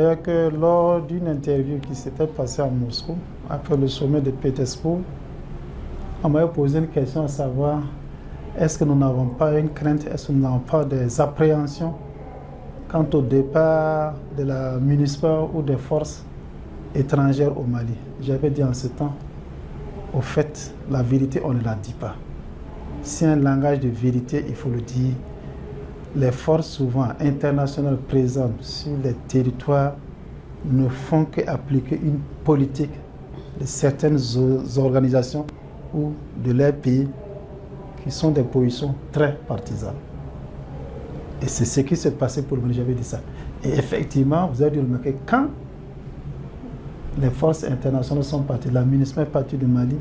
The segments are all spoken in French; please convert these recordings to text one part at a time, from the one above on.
Que lors d'une interview qui s'était passée à Moscou, après le sommet de Pétersbourg, on m'avait posé une question à savoir est-ce que nous n'avons pas une crainte, est-ce que nous n'avons pas des appréhensions quant au départ de la MINUSPA ou des forces étrangères au Mali. J'avais dit en ce temps, au fait, la vérité, on ne la dit pas. Si un langage de vérité, il faut le dire. Les forces souvent internationales présentes sur les territoires ne font qu'appliquer une politique de certaines organisations ou de leurs pays qui sont des positions très partisanes. Et c'est ce qui s'est passé pour le Mali, j'avais dit ça. Et effectivement, vous avez dû remarquer, quand les forces internationales sont parties, la MINUSMA est partie du Mali,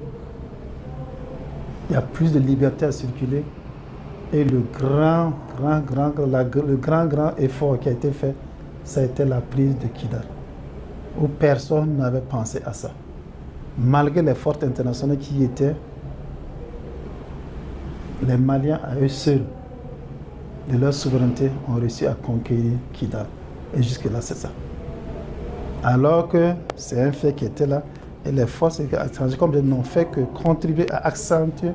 il y a plus de liberté à circuler. Et le grand effort qui a été fait, ça a été la prise de Kidal, où personne n'avait pensé à ça. Malgré les forces internationales qui y étaient, les Maliens à eux seuls, de leur souveraineté, ont réussi à conquérir Kidal. Et jusque-là, c'est ça. Alors que c'est un fait qui était là, et les forces étrangères, comme elles n'ont fait que contribuer à accentuer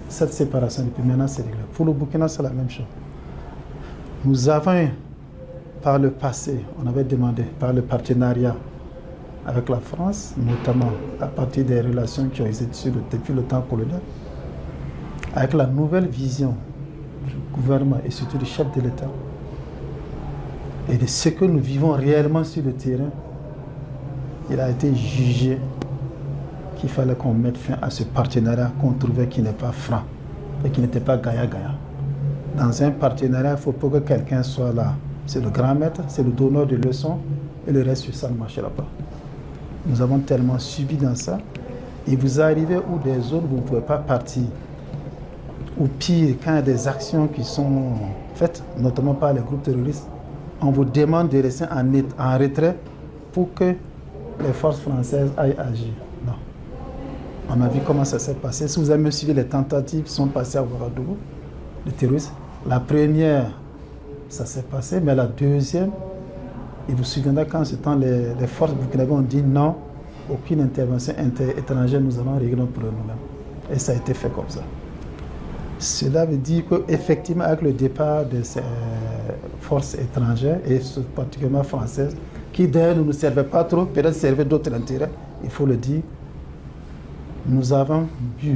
cette séparation. Depuis maintenant, c'est réglé. Pour le Burkina, c'est la même chose. Nous avons, par le passé, on avait demandé, par le partenariat avec la France, notamment à partir des relations qui ont existé depuis le temps colonial, avec la nouvelle vision du gouvernement et surtout du chef de l'État, et de ce que nous vivons réellement sur le terrain, il a été jugé qu'il fallait qu'on mette fin à ce partenariat qu'on trouvait qui n'est pas franc et qui n'était pas gagnant-gagnant. Dans un partenariat, il faut pas que quelqu'un soit là. C'est le grand maître, c'est le donneur de leçons et le reste sur ça ne marchera pas. Nous avons tellement subi dans ça. Et vous arrivez où des zones où vous ne pouvez pas partir. Ou pire, quand il y a des actions qui sont faites, notamment par les groupes terroristes, on vous demande de rester en retrait pour que les forces françaises aillent agir. Non. On a vu comment ça s'est passé. Si vous avez suivi les tentatives qui sont passées à Ouagadougou, les terroristes, la première, ça s'est passé, mais la deuxième, il vous souviendra qu'en ce temps, les forces burkinabées ont dit non, aucune intervention étrangère, nous allons régler notre problème nous-mêmes. Et ça a été fait comme ça. Cela veut dire qu'effectivement, avec le départ de ces forces étrangères, et particulièrement françaises, qui d'ailleurs ne nous servaient pas trop, peut-être servaient d'autres intérêts, il faut le dire, nous avons eu,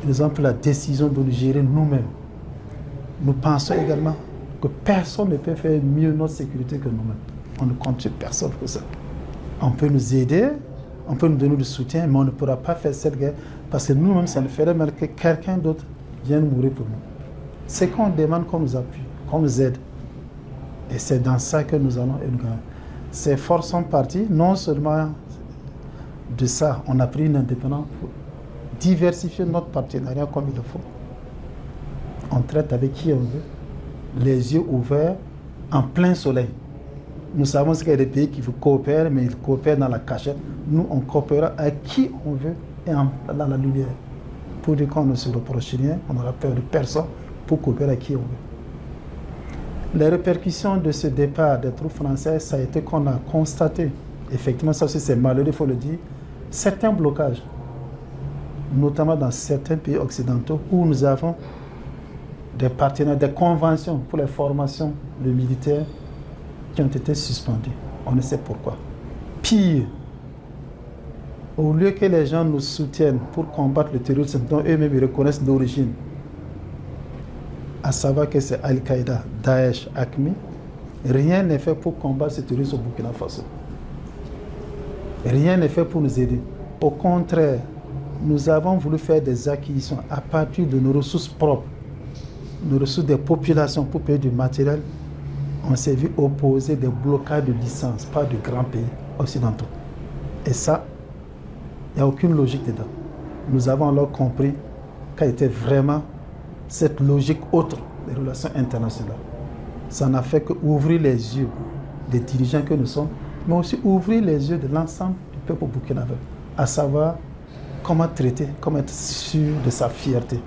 nous avons pris la décision de nous gérer nous-mêmes. Nous pensons également que personne ne peut faire mieux notre sécurité que nous-mêmes. On ne compte sur personne pour ça. On peut nous aider, on peut nous donner du soutien, mais on ne pourra pas faire cette guerre parce que nous-mêmes, ça nous ferait mal que quelqu'un d'autre vienne mourir pour nous. C'est qu'on demande qu'on nous appuie, qu'on nous aide. Et c'est dans ça que nous allons et nous gagnons. Ces forces sont parties, non seulement de ça, on a pris une indépendance pour diversifier notre partenariat comme il le faut. On traite avec qui on veut, les yeux ouverts, en plein soleil. Nous savons qu'il y a des pays qui coopèrent, mais ils coopèrent dans la cachette. Nous, on coopérera avec qui on veut et dans la lumière. Pour dire qu'on ne se reproche rien, on n'aura peur de personne pour coopérer avec qui on veut. Les répercussions de ce départ des troupes françaises, ça a été qu'on a constaté, effectivement, ça aussi c'est malheureux, il faut le dire, certains blocages, notamment dans certains pays occidentaux où nous avons des partenaires, des conventions pour les formations de militaires qui ont été suspendues. On ne sait pourquoi. Pire, au lieu que les gens nous soutiennent pour combattre le terrorisme dont eux-mêmes ils reconnaissent d'origine, à savoir que c'est Al-Qaïda, Daesh, AQMI, rien n'est fait pour combattre ce terrorisme au Burkina Faso. Rien n'est fait pour nous aider. Au contraire, nous avons voulu faire des acquisitions à partir de nos ressources propres, nos ressources des populations pour payer du matériel. On s'est vu opposer des blocages de licences par de grands pays occidentaux. Et ça, il n'y a aucune logique dedans. Nous avons alors compris quelle était vraiment cette logique autre des relations internationales. Ça n'a fait qu'ouvrir les yeux des dirigeants que nous sommes, mais aussi ouvrir les yeux de l'ensemble du peuple burkinabé, à savoir comment traiter, comment être sûr de sa fierté.